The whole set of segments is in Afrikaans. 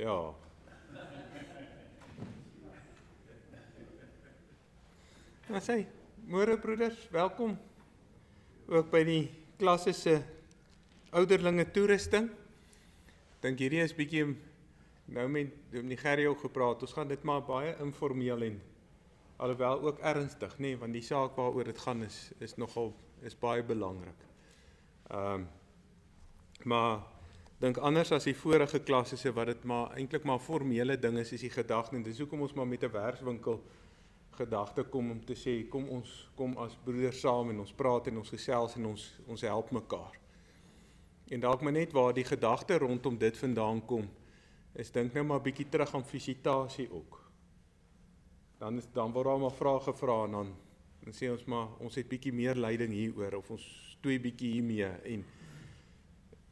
Ja. Nou sê, môre broeders, welkom. Ook by die klasse se ouderlinge toerusting. Dink hierdie is bietjie nou met die Gerrie ook gepraat. Ons gaan dit maar baie informeel en alhoewel ook ernstig, nee, want die saak waaroor dit gaan is baie belangrik. Maar dink anders as die vorige klasse wat dit maar eintlik maar formele ding is die gedagte en dis hoekom ons maar met 'n werkswinkel gedagte kom om te sê kom as broeders saam en ons praat en ons gesels en ons help mekaar. En dalk maar net waar die gedagte rondom dit vandaan kom is dink nou maar bietjie terug aan visitasie ook. Dan word daar maar vrae gevra en dan sê ons maar ons het bietjie meer leiding hieroor of ons stoei bietjie hiermee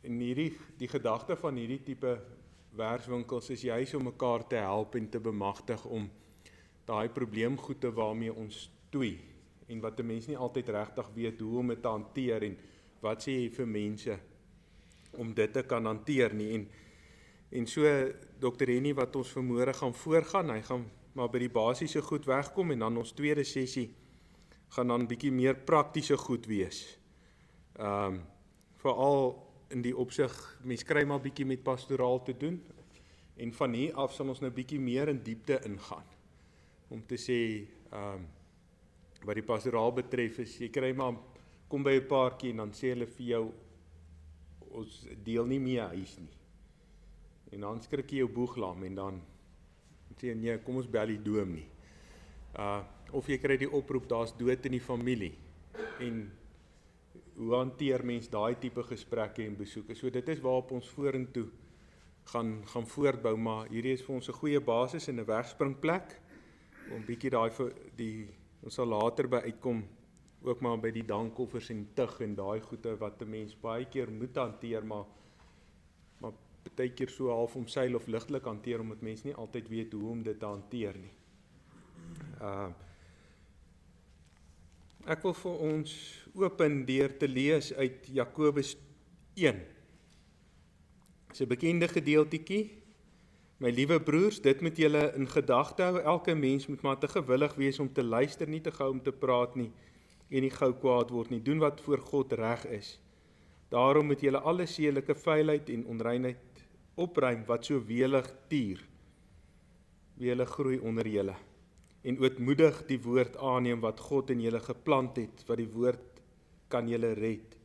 en die gedagte van hierdie tipe werkswinkels is juis om mekaar te help en te bemagtig om daai probleemgoede waarmee ons stoei en wat 'n mens nie altyd regtig weet hoe om dit te hanteer en wat sê jy vir mense om dit te kan hanteer nie en so Dr. Henny wat ons vanmôre gaan voorgaan, hy gaan maar by die basiese goed wegkom en dan ons tweede sessie gaan dan bietjie meer praktiese goed wees. Veral in die opsig, mens kry maar bietjie met pastoraal te doen en van hier af sal ons nou bietjie meer in diepte ingaan. Om te sê, wat die pastoraal betref is, jy kry maar, kom by 'n paartjie en dan sê hulle vir jou, ons deel nie meer huis nie. En dan skrik jy jou boeglam en dan sê nee, kom ons bel die doom nie. Of jy kry die oproep, daar's dood in die familie. En hoe hanteer mens daai tipe gesprekke en besoeke? So dit is waarop ons vorentoe gaan voortbou, maar hierdie is vir ons 'n goeie basis en 'n wegspringplek om bietjie ons sal later by uitkom ook maar by die dankoffers en tug en daai goede wat 'n mens baie keer moet hanteer, maar baie keer so half omseil of ligtelik hanteer omdat mens nie altyd weet hoe om dit te hanteer nie. Ek wil vir ons open deur te lees uit Jakobus 1. Dis 'n bekende gedeeltjie. My liewe broers, dit moet julle in gedagte hou, elke mens moet maar te gewillig wees om te luister, nie te gou om te praat nie, en nie gou kwaad word nie, doen wat voor God reg is. Daarom moet julle alle sedelike vuilheid en onreinheid opruim wat so welig tier, wie julle groei onder julle, en ootmoedig die woord aanneem wat God in julle geplant het, wat die woord kan julle red.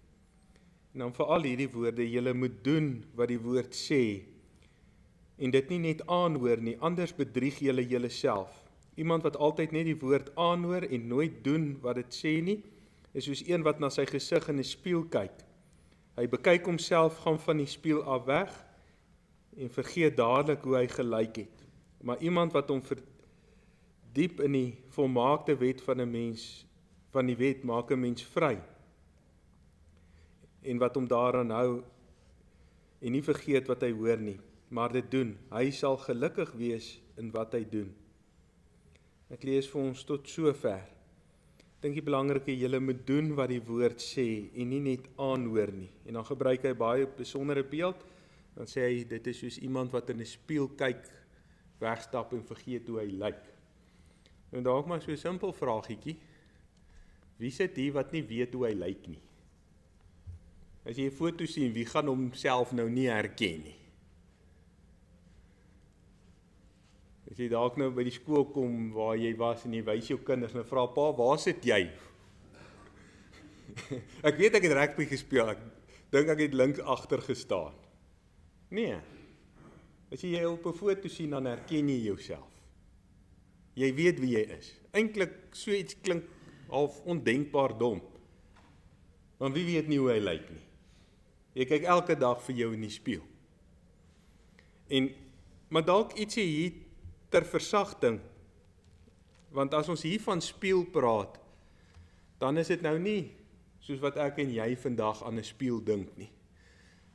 En dan vir al hierdie woorde, julle moet doen wat die woord sê, en dit nie net aanhoor nie, anders bedrieg julle julleself. Iemand wat altyd net die woord aanhoor en nooit doen wat dit sê nie, is soos een wat na sy gesig in 'n spieël kyk. Hy bekyk homself, gaan van die spieël af weg en vergeet dadelik hoe hy gelyk het. Maar iemand wat hom verdiep in die volmaakte wet van die wet maak 'n mens vry. En wat hom daaraan hou en nie vergeet wat hy hoor nie, maar dit doen. Hy sal gelukkig wees in wat hy doen. Ek lees vir ons tot sover. Ek dink die belangrike, julle moet doen wat die woord sê en nie net aanhoor nie. En dan gebruik hy baie besondere beeld. Dan sê hy, dit is soos iemand wat in 'n spieël kyk, wegstap en vergeet hoe hy lyk. En dalk maar so 'n simpel vragietjie. Wie sit hier wat nie weet hoe hy lyk nie? As jy 'n foto sien, wie gaan homself nou nie herken nie? As jy dalk nou by die skool kom waar jy was en jy wys jou kinders en vra, pa, waar sit jy? Ek weet ek het rugby gespeel, ek dink ek het links agter gestaan. Nee, as jy op 'n foto sien, dan herken jy jouself. Jy weet wie jy is. Eintlik so iets klink half ondenkbaar dom. Want wie weet nie hoe hy lyk nie. Jy kyk elke dag vir jou in die spieël. Maar dalk ietsie hier ter versagting, want as ons hier van spieël praat, dan is dit nou nie soos wat ek en jy vandag aan 'n spieël dink nie.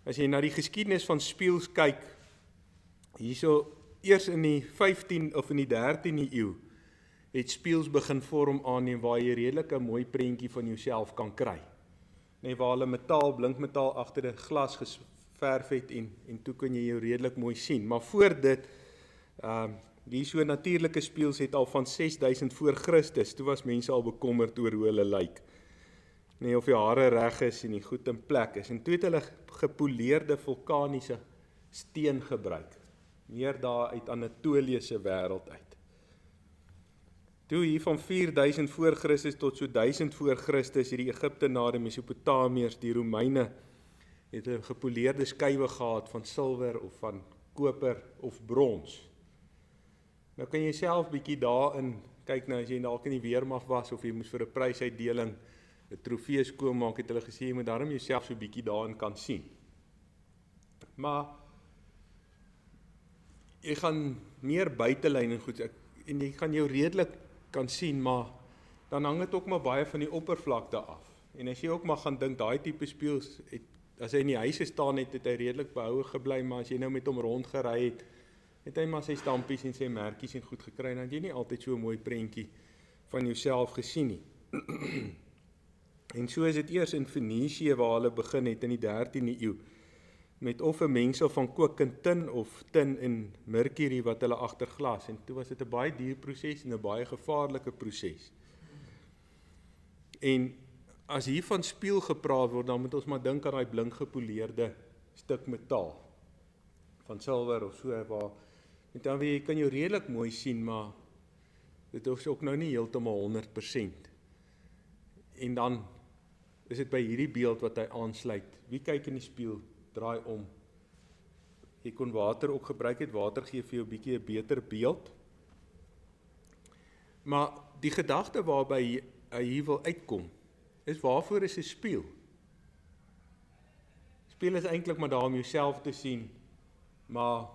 As jy na die geskiedenis van spieëls kyk, hierso eers in die 15 of in die 13de eeu, het spieëls begin vorm aanneem waar jy redelik 'n mooi prentjie van jouself kan kry. Waar hulle blinkmetaal agter 'n glas geverf het en toe kan jy jou redelik mooi sien. Maar voor dit, die so natuurlike spieëls het al van 6000 voor Christus, toe was mense al bekommerd oor hoe hulle lyk. Nee, of die hare reg is en die goed in plek is. En toe het hulle gepoleerde vulkaniese steen gebruik, meer daar uit Anatolië se wêreld uit. Toe hier van 4000 voor Christus tot so 1000 voor Christus, het die Egiptenare, Mesopotamiërs, die Romeine, het 'n gepoleerde skywe gehad van silwer of van koper of brons. Nou kan jy self bietjie daarin kyk nou as jy dalk in die weermag was of jy moes vir 'n prysuitdeling 'n trofee skoonmaak, het hulle gesê jy moet daarom jouself so bietjie daarin kan sien. Maar jy gaan meer buitelyn en goed en jy gaan jou redelik kan sien, maar dan hang dit ook maar baie van die oppervlakte af. En as jy ook maar gaan dink daai tipe spieëls as hy in die huise staan het hy redelik behoue gebly, maar as jy nou met hom rondgery het hy maar sy stampies en sy merkies en goed gekry, dan het jy nie altyd so 'n mooi prentjie van jouself gesien nie. En so is dit eers in Fenisië waar hulle begin het in die 13de eeu, met of 'n mengsel van kokend tin of tin en mercury wat hulle agter glas, en toe was dit 'n baie duur proses en 'n baie gevaarlike proses. En as hier van spieël gepraat word, dan moet ons maar dink aan daai blink gepoleerde stuk metaal, van silwer of so, waar, en dan jy kan jou redelik mooi sien, maar dit is ook nou nie heeltemal 100%. En dan is dit by hierdie beeld wat hy aansluit. Wie kyk in die spieël, draai om. Jy kon water ook gebruik het, water gee vir jou 'n bietjie 'n beter beeld. Maar die gedagte waarby hy hier wil uitkom, is waarvoor is 'n spieël? Spieël is eintlik maar daar om jouself te sien, maar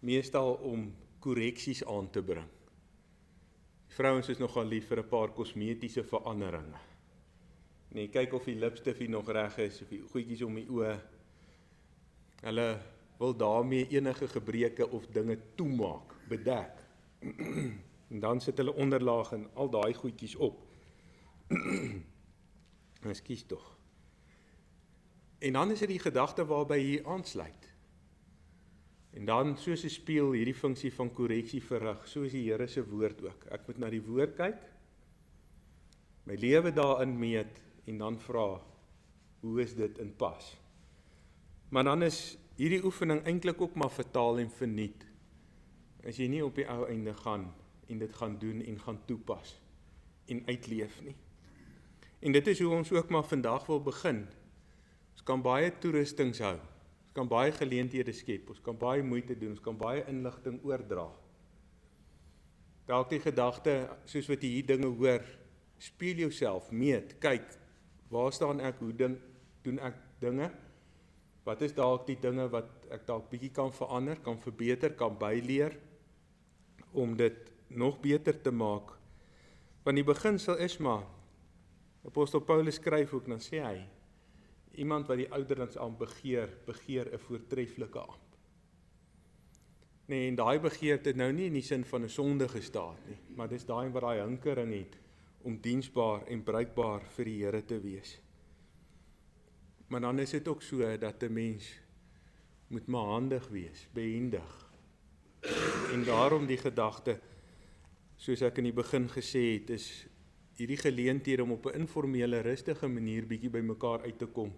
meestal om korreksies aan te bring. Vrouens is nogal lief vir 'n paar kosmetiese veranderinge. Nee, kyk of die lipstifie nog reg is, of die goedjies om die oë. Hulle wil daarmee enige gebreke of dinge toemaak, bedek. En dan sit hulle onderlaag en al daai goedjies op. Ekskuus tog. En dan is dit die gedagte waarby hier aansluit. En dan soos 'n spieël hierdie funksie van korreksie verrig, so is die Here se woord ook. Ek moet na die woord kyk, my lewe daarin meet en dan vra, hoe is dit in pas? Maar dan is hierdie oefening eintlik ook maar vertaal en verniet, as jy nie op die ou einde gaan en dit gaan doen en gaan toepas en uitleef nie. En dit is hoe ons ook maar vandag wil begin. Ons kan baie toerustings hou, ons kan baie geleenthede skep, ons kan baie moeite doen, ons kan baie inligting oordra. Dalk die gedagte, soos wat jy hier dinge hoor, speel jouself, meet, kyk, waar staan ek, hoe doen ek dinge? Wat is dalk die dinge wat ek dalk bietjie kan verander, kan verbeter, kan byleer, om dit nog beter te maak? Want die beginsel is maar, Apostel Paulus skryf ook, dan sê hy, iemand wat die ouderdomsambt begeer 'n voortreffelike ambt. Nee, en daai begeerte het nou nie in die sin van 'n sondige staat nie, maar dis daai wat daai hinkering het, om diensbaar en bruikbaar vir die Here te wees. Maar dan is dit ook so, dat 'n mens moet maar handig wees, behendig. En daarom die gedagte, soos ek in die begin gesê het, is hierdie geleenthede om op 'n informele, rustige manier bietjie by mekaar uit te kom,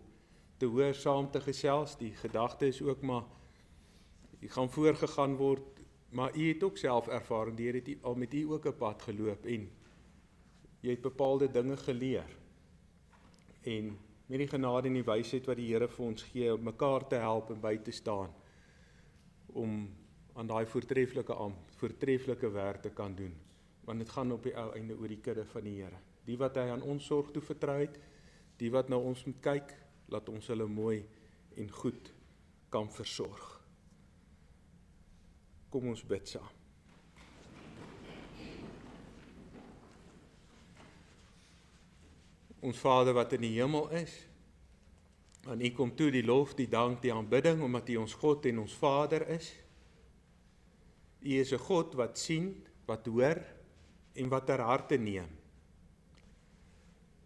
te hoor, saam te gesels. Die gedagte is ook maar, jy gaan voorgegaan word, maar jy het ook self ervaring, die Here het al met jy ook 'n pad geloop, en jy het bepaalde dinge geleer. En met die genade en die wysheid wat die Here vir ons gee, om mekaar te help en by te staan, om aan daai voortreffelike werk te kan doen. Want dit gaan op die ou einde oor die kudde van die Here. Die wat hy aan ons sorg toe vertrou het, die wat na ons moet kyk, laat ons hulle mooi en goed kan versorg. Kom ons bid saam. Ons Vader wat in die hemel is, aan U kom toe die lof, die dank, die aanbidding, omdat U ons God en ons Vader is. U is 'n God wat sien, wat hoor en wat ter harte neem.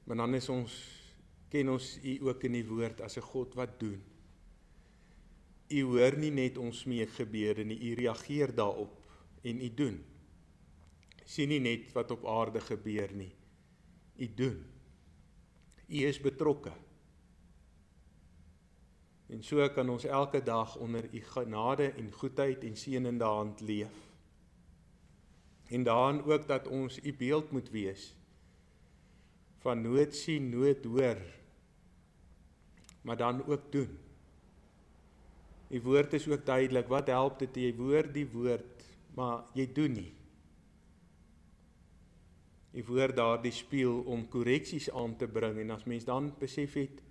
Maar dan ken ons U ook in die woord as 'n God wat doen. U hoor nie net ons smeekgebede nie, U reageer daarop en U doen. Sien nie net wat op aarde gebeur nie, U doen. U is betrokke. En so kan ons elke dag onder U genade en goedheid en seënende hand leef. En daarin ook dat ons U beeld moet wees, van nood sien, nood hoor, maar dan ook doen. Die woord is ook duidelik, wat help dit, jy hoor die woord, maar jy doen nie. Die woord daardie spieël om korreksies aan te bring, en as mens dan besef het,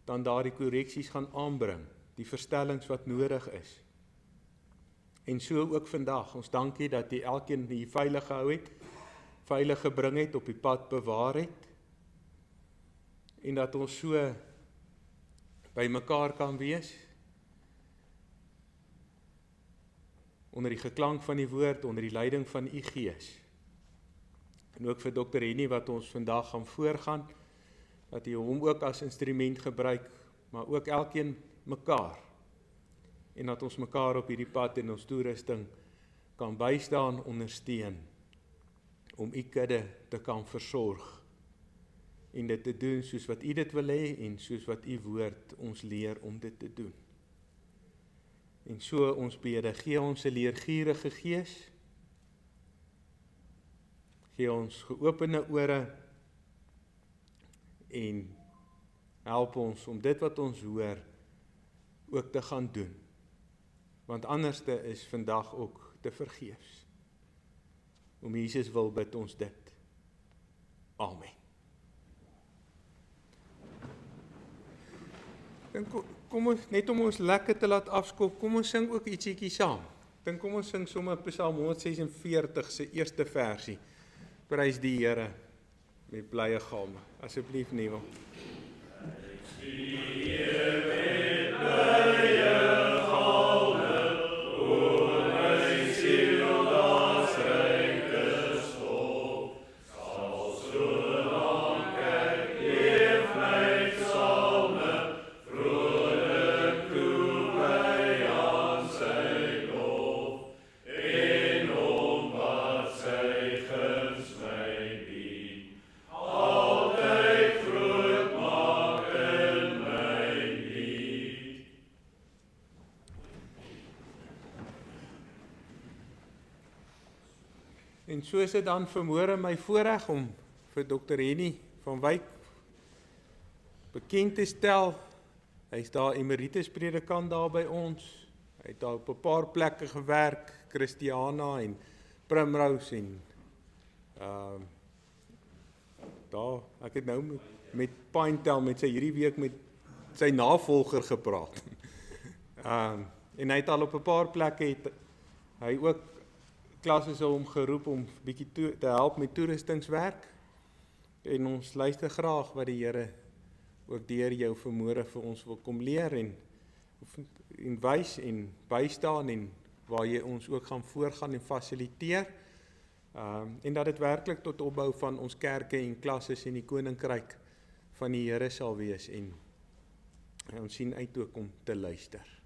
dan daardie korreksies gaan aanbring, die verstellings wat nodig is. En so ook vandag, ons dankie dat jy elkeen hier veilig gehou het, veilig gebring het, op die pad bewaar het, en dat ons so by mekaar kan wees, onder die geklank van die woord, onder die leiding van U Gees. En ook vir Dr. Henny wat ons vandag gaan voorgaan, dat hy hom ook as instrument gebruik, maar ook elkeen mekaar. En dat ons mekaar op hierdie pad en ons toerusting kan bystaan, ondersteun, om U kudde te kan versorg. En dit te doen soos wat U dit wil hê en soos wat U woord ons leer om dit te doen. En so ons bede, gee ons 'n leergierige gees, gee ons geopende ore en help ons om dit wat ons hoor ook te gaan doen. Want anderste is vandag ook te vergeefs. Om Jesus wil bid ons dit. Amen. Kom ons, net om ons lekker te laat afskop, kom ons sing ook ietsiekie saam. Dink kom ons sing sommer Psalm 146 se eerste versie. Prys die Here met blye galme. Asseblief Neville. En so is dit dan vanmôre my voorreg om vir Dr. Henny van Wyk bekend te stel. Hy is daar emeritus predikant daar by ons. Hy het daar op 'n paar plekke gewerk, Christiana en Primrose en daar, ek het nou met Pintel met sy hierdie week met sy navolger gepraat. En hy het al op 'n paar plekke het hy ook klasse sou hom geroep om bietjie te help met toerustingswerk. En ons luister graag wat die Here ook deur jou vanmôre vir ons wil kom leer en wys en bystaan en waar jy ons ook gaan voorgaan en fasiliteer. En dat dit werklik tot opbou van ons kerke en klasses en die koninkryk van die Here sal wees en ons sien uit ook om te luister.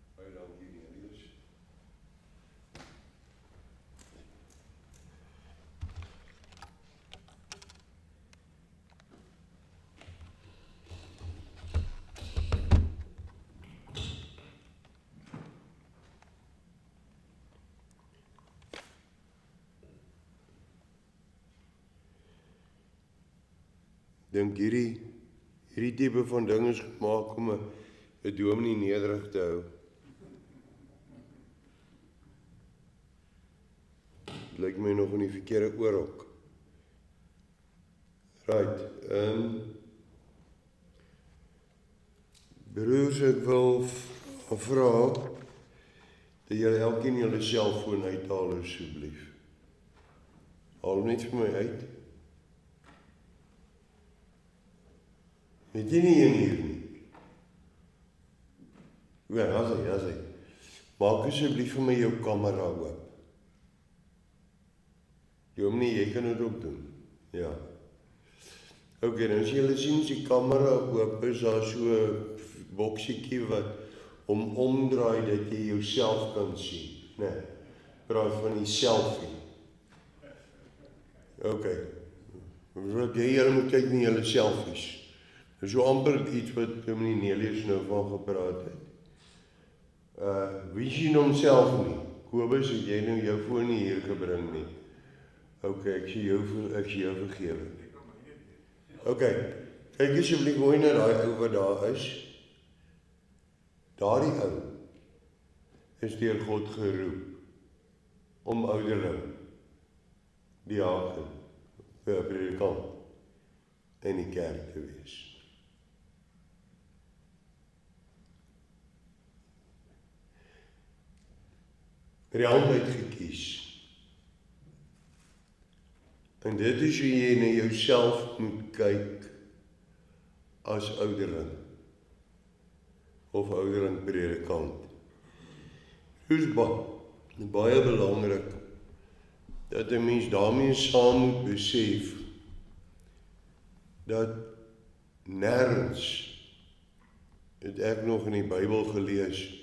Dink hierdie tipe van ding is gemaak om 'n dominee nederig te hou. Dit lyk my nog in die verkeerde oorhok. Right, broers, ek wil vra dat julle elkeen julle selfoon uithaal asseblief. Haal net vir my uit. Het jy nie een hier nie? Ja, as hy. Maak asseblief vir my jou kamera oop. Jy kan dit ook doen. Ja. Ok, dan as julle sien die kamera oop is daar so 'n boksiekie wat om omdraai dat jy jouself kan sien. Nee, praat van die selfie. Ok, wat julle moet kyk na julle selfies. Dis so amper iets wat meneer Nelius nou van gepraat het. Wie sien homself nie? Kobus, het jy nou jou foon nie hier gebring nie? Ok, ek sê jou vergewe. Ok, kyk asseblief mooi na daai ou wat daar is. Daardie ou is deur God geroep om ouderling, diaken, predikant in die kerk te wees. Met die hand uitgekies. En dit is hoe jy na jouself moet kyk as ouderling of ouderling predikant. Dit is baie belangrik dat 'n mens daarmee saam moet besef dat nêrens het ek nog in die Bybel gelees.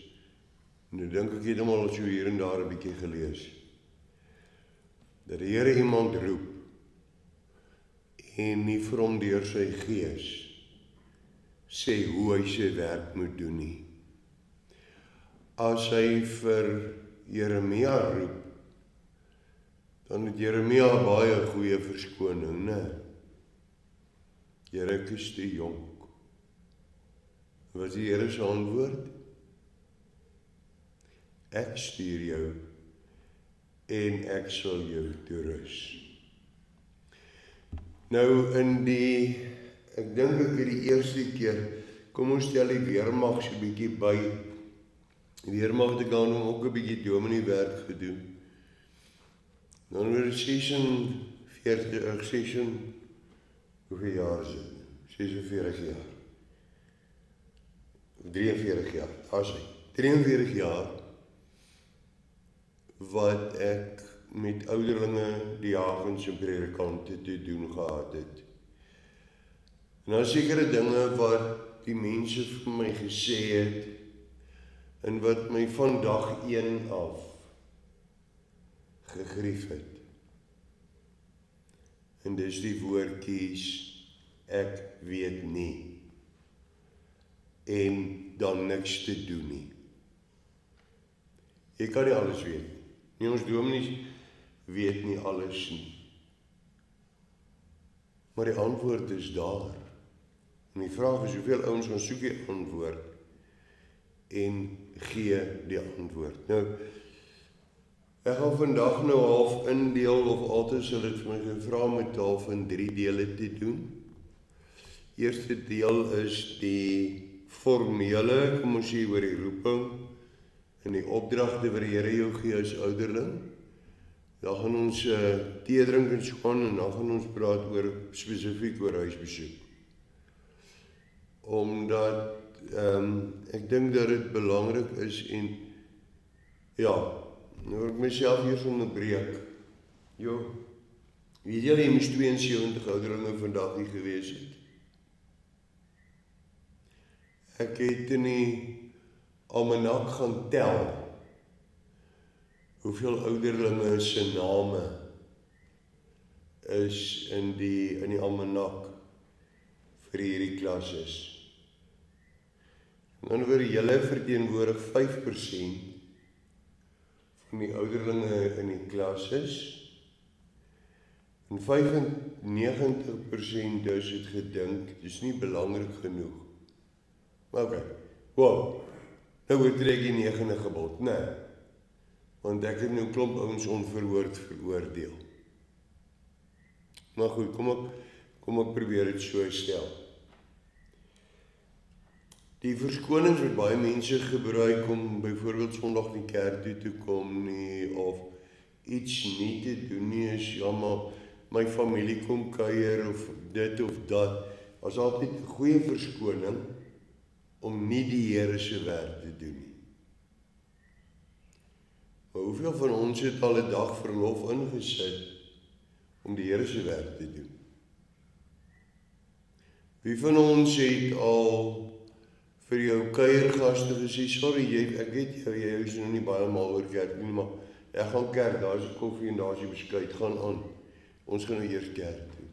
Nou dink ek het hom al so hier en daar 'n bietjie gelees. Dat die Here iemand roep en nie vir hom deur sy gees sê hoe hy sy werk moet doen nie. As hy vir Jeremia roep, dan het Jeremia baie goeie verskoning, né? Here, ek is te jonk. Wat is die Here se antwoord? Ek stuur jou en ek sal jou toerus. Nou ek dink ek die eerste keer, kom ons stel die weermag so 'n bietjie by. Die weermag het ek dan ook 'n bietjie dominee werk gedoen. Dan weer 46, hoeveel jaar is dit? 46 jaar. 43 jaar, as hy. 43 jaar wat ek met ouderlinge, diakens en predikante te doen gehad het. En daar sekere dinge wat die mense vir my gesê het en wat my van dag 1 af gegrief het. En dis die woordjies, ek weet nie, en dan niks te doen nie. Jy kan nie alles weet nie. Nie ons dominees weet nie alles nie. Maar die antwoord is daar. En die vraag is, hoeveel ouens gaan soek die antwoord en gee die antwoord. Nou, ek gaan vandag nou half indeel, of altyd sal dit vir my gevra met half in 3 dele te doen. Eerste deel is die formele, kom ons sê oor die roeping en die opdragte wat die Here jou gee as ouderling. Dan gaan ons tee drink en so aan, en dan gaan ons praat oor spesifiek oor huisbesoek. Omdat ek dink dat dit belangrik is en ja, nou ek myself hier onderbreek. Weet julle, jy moes 72 ouderlinge vandag hier gewees het. Ek het in die almanak gaan tel hoeveel ouderlinge se name is in die almanak vir hierdie klas is. Dan word julle verteenwoordig 5% van die ouderlinge in die klas is. En 95% dus het gedink, dis nie belangrik genoeg. Maar oké, wow, nou oortrek die 9de gebod, nee. Want ek het nou klomp ouens onverhoord veroordeel. Maar goed, kom ek probeer dit so stel. Die verskonings wat baie mense gebruik om byvoorbeeld Sondag nie kerk toe te kom nie, of iets nie te doen nie, is ja, maar my familie kom kuier, of dit of dat, was altyd 'n goeie verskoning om nie die Here se werk te doen nie. Maar hoeveel van ons het al 'n dag verlof ingesit om die Here se werk te doen? Wie van ons het al vir jou kuiergaste gesê, sorry, ek weet jy is nou nie baie mal oor kerk nie, maar ek gaan kerk, daar is die koffie en daar is die beskuit, gaan aan. Ons gaan nou eers kerk toe.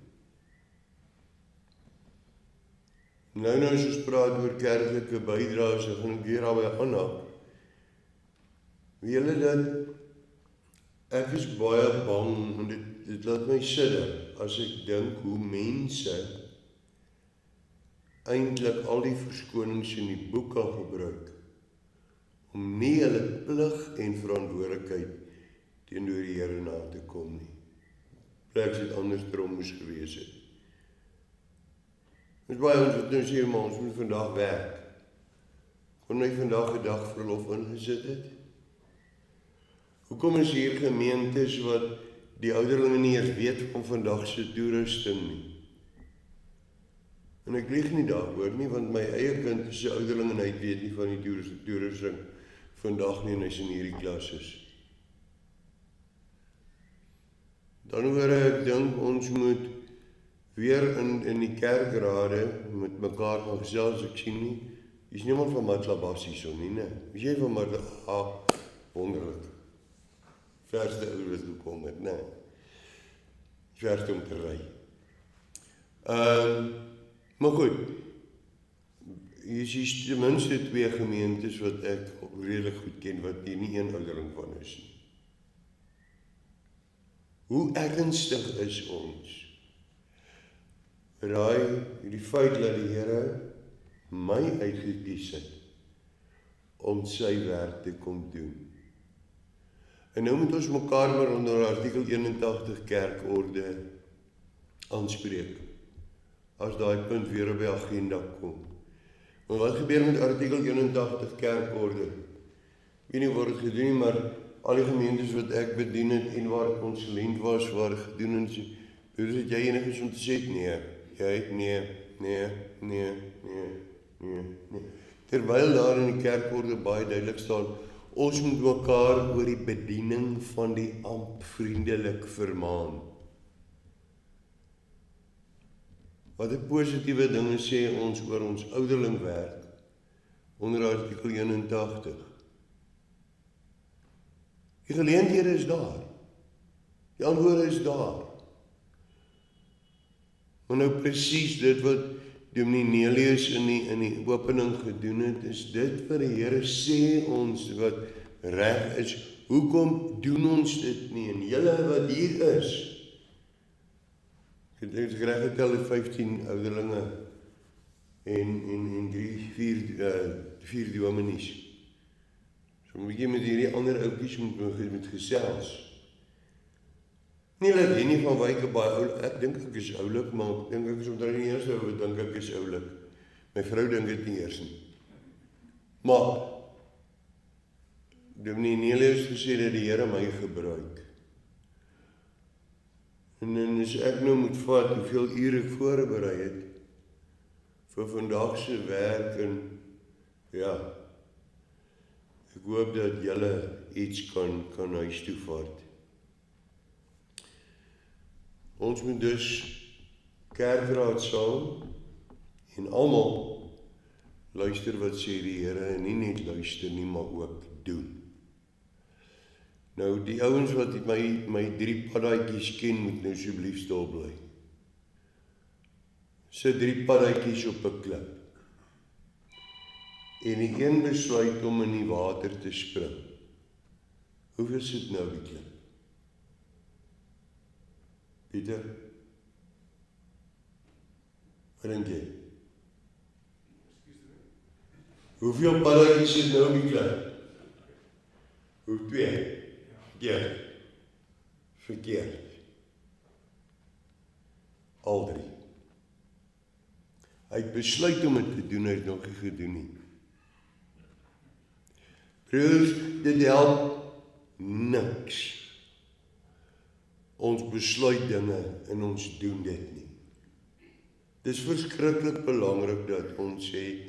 Nou as ons praat oor kerklike bydraes, ek gaan ek weer daarby aanhaak. Weet julle dat ek is baie bang, en dit laat my sidder, as ek dink hoe mense eintlik al die verskonings in die boek kan gebruik, om nie hulle plig en verantwoordelikheid teenoor die Here na te kom nie. Plek het andersom moes gewees het. Dit is baie ons wat nou sê, maar ons moet vandag werk. Kon hy vandag 'n dag verlof ingesit het? Hoekom is hier gemeentes wat die ouderlinge nie eers weet van vandag se toerusting nie? En ek lieg nie daaroor nie, want my eie kind is 'n ouderling en hy weet nie van die toerusting vandag nie en hy's in hierdie klas is. Dan hoor ek dink ons moet weer in die kerkrade met mekaar gaan gesels, ek sien nie, is niemand van Matlabas hierson nie, né? Is jy van Matlabas? Wonderlik. Verste ou wat gekom het, né? Verste om te ry. Maar goed, hier is ten minste 2 gemeentes wat ek redelik goed ken, wat hier nie een ouderling van is nie. Hoe ernstig is ons? Die feit dat die Here my uitgekies het om sy werk te kom doen. En nou moet ons mekaar maar onder artikel 81 kerkorde aanspreek, as daai punt weer op die agenda kom. Maar wat gebeur met artikel 81 kerkorde? Ek weet nie waar dit gedoen nie, maar al die gemeentes wat ek bedien het en waar ek konsulent was, waar ek gedoen het, het jy enigiets om te sê? Nee. Terwyl daar in die kerkorde baie duidelik staan, ons moet mekaar oor die bediening van die ampt vriendelik vermaan. Wat 'n positiewe dinge sê ons oor ons ouderlingwerk onder artikel 81. Die geleenthede is daar. Die antwoorde is daar. Maar nou presies dit wat Dominee Nelius in die opening gedoen het, is dit wat die Here sê ons wat reg is. Hoekom doen ons dit nie? En julle wat hier is, ek het reg getel 15 ouderlinge en 4 dominees. So moet jy met hierdie ander ouetjies moet gesels. Nie dat jy nie van wyke baie oulik, ek dink ek is oulik, maar ek dink ek is omtrent die eerste ou wat dink ek is oulik. My vrou dink dit nie eers nie. Maar Dominee Nelius gesê dat die Here my gebruik. En as ek nou moet vat hoeveel ure ek voorberei het vir vandag se werk, en ja, ek hoop dat julle iets kan huis toe vat. Ons moet dus kerkraad saam en almal luister wat sê die Here, en nie net luister nie, maar ook doen. Nou die ouens wat my 3 paddaatjies ken, moet nou asseblief stil bly. Sit 3 paddaatjies op 'n klip. En die een besluit om in die water te spring. Hoeveel sit nou die klip? Pieter? Wat dink jy? Hoeveel paddaatjies sit nou op die klip? Hoe 2? Verkeerd. Al 3. Hy het besluit om dit te doen, hy het nog nie gedoen nie. Broers, dit help niks. Ons besluit dinge en ons doen dit nie. Dit is verskriklik belangrik dat ons sê,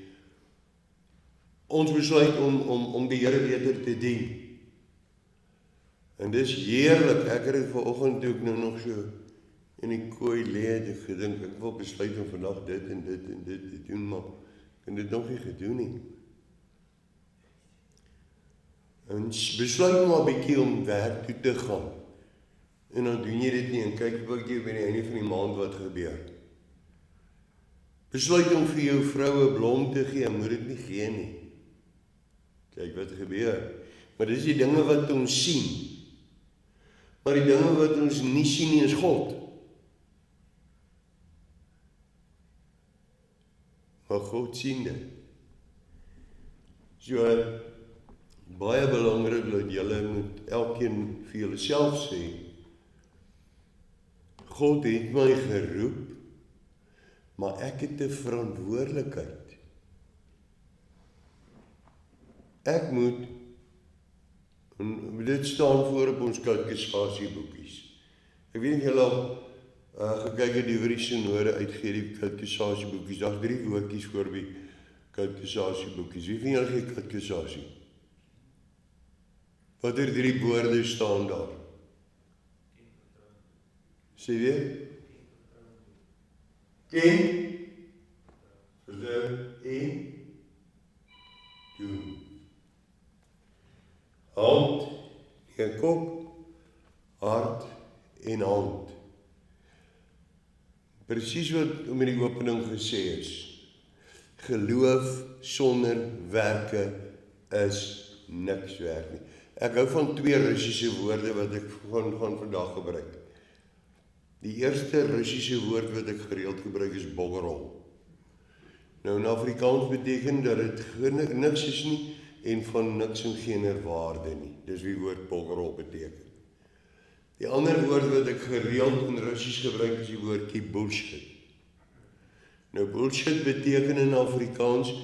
ons besluit om die Here beter te dien. En dis heerlik, ek het dit vanoggend toe ek nou nog so in die kooi lê, het ek gedink, ek wil besluit om vandag dit en dit en dit te doen, maar en dit nog nie gedoen nie. En besluit maar 'n bietjie om werk toe te gaan. En dan doen jy dit nie en kyk wat jy by die einde van die maand wat gebeur. Besluit om vir jou vrou 'n blom te gee, moet dit nie gee nie. Kyk wat gebeur. Maar dis die dinge wat ons sien. Maar die dinge wat ons nie sien nie is God. Maar God sien dit. So, baie belangrik dat julle moet elkeen vir julleself sê, God het my geroep, maar ek het 'n verantwoordelikheid. Ek moet, en dit staan voor op ons katekisasieboekies. Ek weet nie julle al gekyk het die oor die synode uitgee die katekisasieboekies. Daar's 3 woordjies voor by katekisasieboekies. Wie van julle gee katkisasie? Watter 3 woorde staan daar? Sê weer? Ken, vertel en doen. Hand, en kop, hart en hand. Presies wat met die opening gesê is. Geloof sonder werke is niks werd nie. Ek hou van 2 Russiese woorde wat ek gaan vandag gebruik. Die eerste Russiese woord wat ek gereeld gebruik is boggerol. Nou in Afrikaans beteken dat dit niks is nie en van niks en geen waarde nie. Dis wie woord boggerol beteken. Die ander woord wat ek gereeld in Russies gebruik is die woordjie bullshit. Nou bullshit beteken in Afrikaans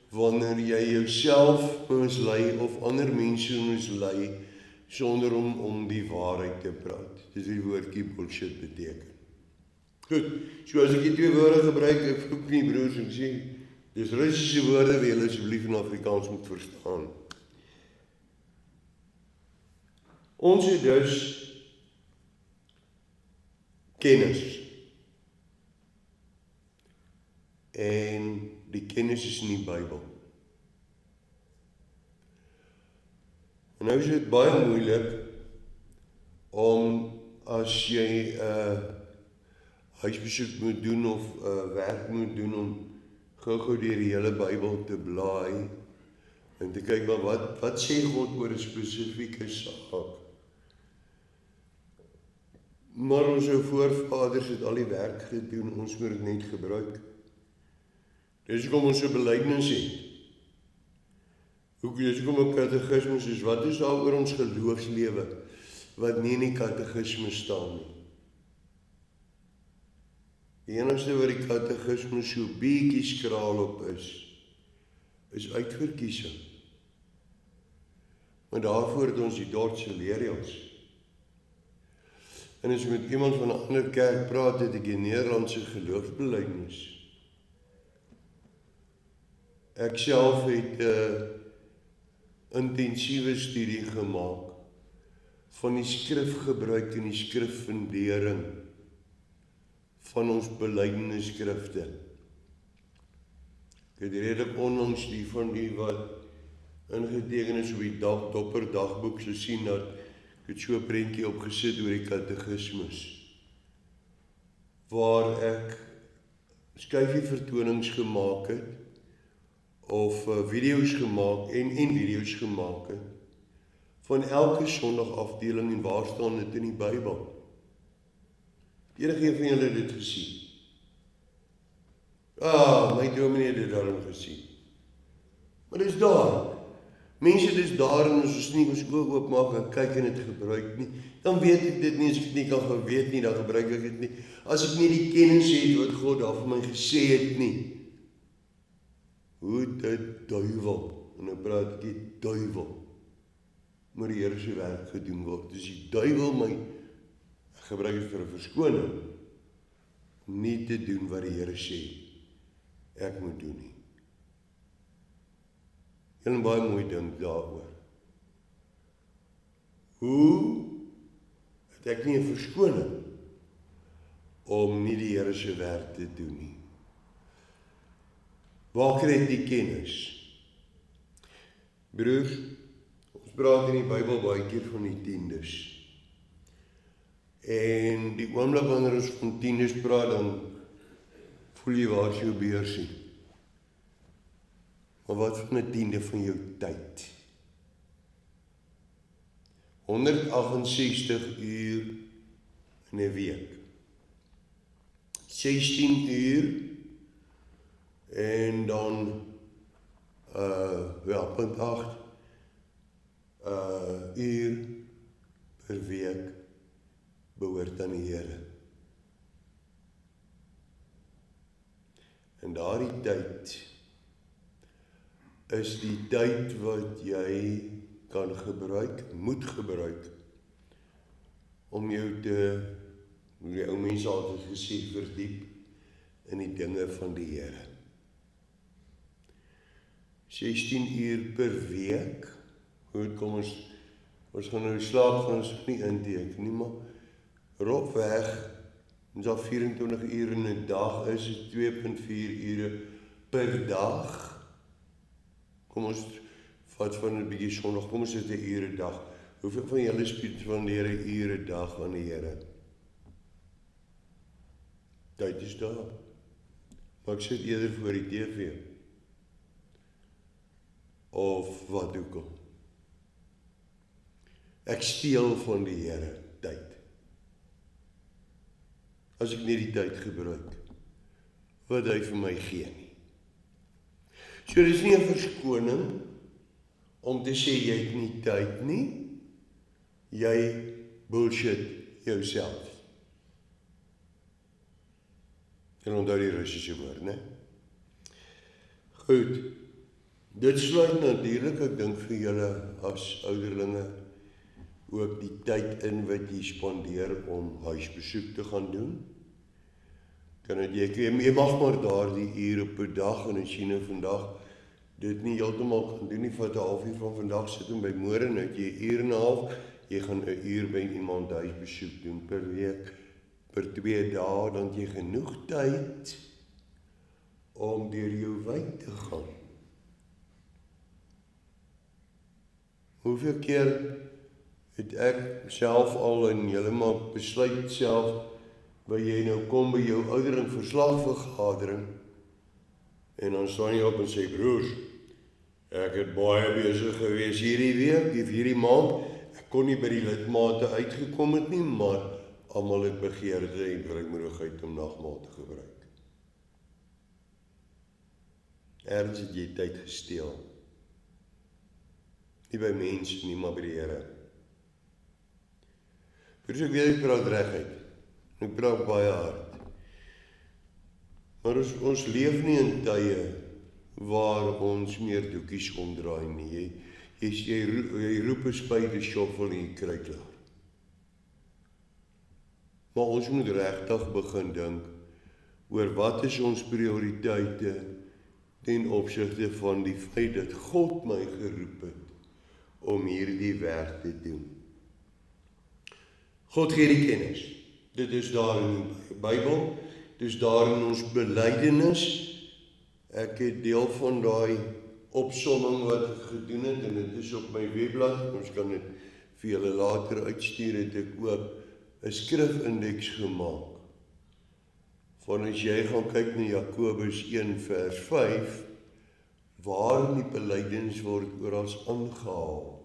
wanneer jy jouself mislei of ander mense mislei sonder om die waarheid te praat. Dis die woordjie bullshit beteken. Goed, so as ek die 2 woorde gebruik, ek vloek nie broers en sê, dis Russiese woorde wat julle asseblief in Afrikaans moet verstaan. Ons het dus kennis. En die kennis is in die Bybel. En nou is dit baie moeilik om as jy huisbesoek moet doen of werk moet doen om gou-gou deur die hele Bybel te blaai en te kyk wat sê God oor 'n spesifieke saak. Maar ons ou voorvaders het al die werk gedoen, ons moet dit net gebruik. Dis hoekom ons 'n belydenis het. Dis hoekom 'n katekismus is, wat is daar oor ons geloofslewe wat nie in die katekismus staan nie. Die enigste wat die katekismus so bietjie skraal op is uitverkiesing. Maar daarvoor het ons die Dordtse leerreëls. En as met iemand van 'n ander kerk praat, het ek die Nederlandse geloofsbelydenis. Ek self het 'n intensiewe studie gemaak van die skrifgebruik en die skriffundering van ons belydenisskrifte. Ek het redelik onlangs die van die wat ingeteken is op die Dopper dagboek so sien dat ek het so 'n prentjie opgesit oor die katekismus, waar ek skyfie vertonings gemaak het of video's gemaak en video's gemaak het van elke Sondag afdeling en waar staan dit in die Bybel. Enige van julle het dit gesien? My dominee het dit daarom gesien. Maar dis daar. Mense, dis daar en as ons nie ons oë oopmaak en kyk en dit gebruik nie, dan weet ek dit nie, as ek dit nie kan geweet nie, dan gebruik ek dit nie. As ek nie die kennis het wat God daar vir my gesê het nie, hoe dit duiwel, en dan praat ek die duiwel, moet die Here se werk gedoen word. Dus die duiwel my, ek gebruik dit vir 'n verskoning, om nie te doen wat die Here sê ek moet doen nie. Julle baie mooi dink daaroor. Hoe het ek nie 'n verskoning om nie die Here se werk te doen nie? Waar kry jy die kennis? Broers, ons praat in die Bybel baie keer van die tiendes. En die oomblik wanneer ons van tiendes praat, dan voel jy waar is jou beursie. Maar wat van 'n tiende van jou tyd? 168 uur in 'n week. 16 uur en dan 0,8 uur per week behoort aan die Here. En daardie tyd is die tyd wat jy kan gebruik, moet gebruik, om jou te, hoe die ou mense altyd gesê, verdiep in die dinge van die Here. 16 uur per week, goed, kom ons gaan nou slaap, gaan ons nie inteken nie, maar rofweg, ons al 24 uur in 'n dag is, 2,4 ure per dag. Kom ons vat van 'n bietjie Sondag, kom ons sê 'n ure dag. Hoeveel van julle spandeer 'n ure dag aan die Here? Tyd is daar. Maar ek sit eerder voor die TV. Of wat ook al. Ek steel van die Here tyd. As ek nie die tyd gebruik wat hy vir my gee nie. So dit is nie 'n verskoning om te sê jy het nie tyd nie. Jy bullshit jouself. En onthou die Russiese woord, né? Goed. Dit sluit natuurlik, ek dink vir julle as ouderlinge ook die tyd in wat jy spandeer om huisbesoek te gaan doen. Jy mag maar daardie ure per dag, en as jy nou vandag dit nie heeltemal kan doen nie, vat 'n halfuur van vandag sit en by môre, nou het jy 'n uur en 'n half, jy gaan 'n uur by iemand huisbesoek doen per week, per 2 dae, dan het jy genoeg tyd om deur jou wyn te gaan. Hoeveel keer het ek self al en julle maar besluit self, waar jy nou kom by jou oudering verslagvergadering, en dan staan jy op en sê, broers, ek het baie besig gewees hierdie week, hierdie maand, ek kon nie by die lidmate uitgekom het nie, maar almal het begeerte en vrymoedigheid om nagmaal te gebruik. Ergens het jy tyd gesteel. Nie by mense nie, maar by die Here. Broers, ek weet ek praat reguit. Ek praat baie hard. Maar ons leef nie in tye waar ons meer doekies omdraai nie. Jy roep 'n spade shovel en jy kry klaar. Maar ons moet regtig begin dink oor wat is ons prioriteite ten opsigte van die feit dat God my geroep het om hierdie werk te doen. God gee die kennis. Dit is daar in die Bybel, dit is daar in ons belydenis. Ek het deel van daai opsomming wat ek gedoen het, en dit is op my webblad, ons kan dit vir julle later uitstuur, het ek ook 'n skrifindeks gemaak. Van as jy gaan kyk na Jakobus 1 vers 5, waar in die belydenis word oral aangehaal.